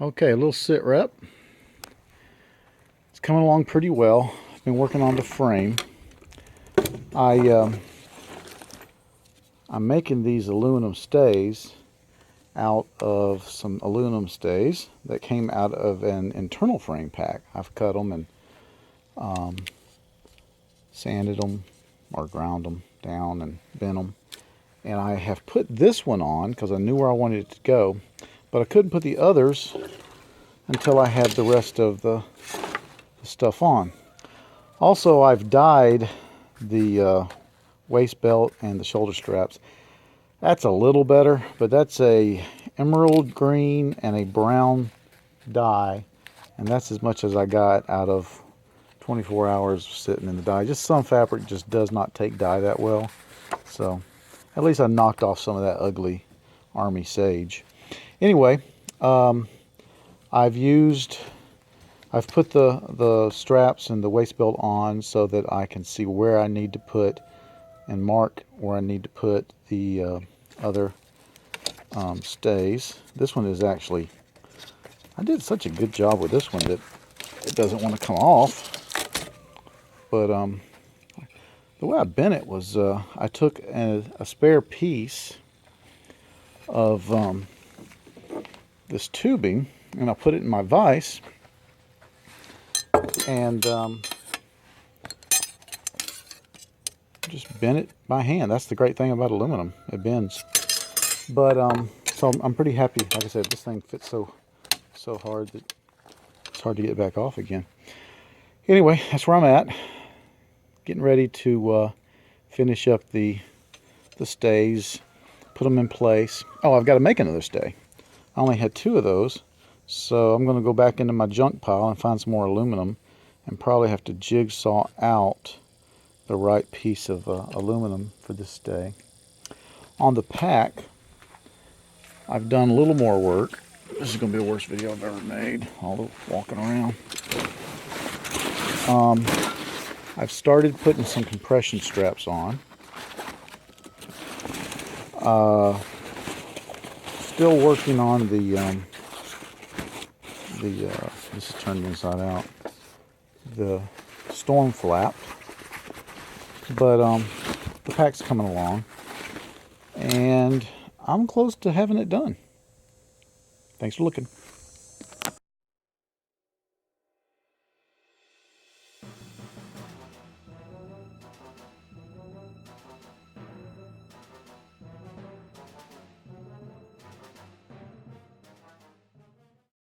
Okay, a little sit rep. It's coming along pretty well. I've been working on the frame. I'm making these aluminum stays out of some aluminum stays that came out of an internal frame pack. I've cut them and sanded them or ground them down and bent them. And I have put this one on because I knew where I wanted it to go, but I couldn't put the others until I had the rest of the stuff on. Also, I've dyed the waist belt and the shoulder straps. That's a little better, but that's a emerald green and a brown dye, and that's as much as I got out of 24 hours sitting in the dye. Just some fabric just does not take dye that well, so at least I knocked off some of that ugly army sage. Anyway, I've put the straps and the waist belt on so that I can see where I need to put and mark where I need to put the other stays. This one is actually, I did such a good job with this one that it doesn't want to come off. But the way I bent it was I took a spare piece of this tubing and I put it in my vise and just bend it by hand. That's the great thing about aluminum, it bends. But so I'm pretty happy. Like I said, this thing fits so hard that it's hard to get back off again. Anyway, that's where I'm at. Getting ready to finish up the stays, put them in place. Oh, I've got to make another stay. I only had 2 of those, so I'm going to go back into my junk pile and find some more aluminum and probably have to jigsaw out the right piece of aluminum for this stay. On the pack, I've done a little more work. This is going to be the worst video I've ever made, all the walking around. I've started putting some compression straps on. Still working on this is turned inside out, the storm flap, but the pack's coming along and I'm close to having it done. Thanks for looking.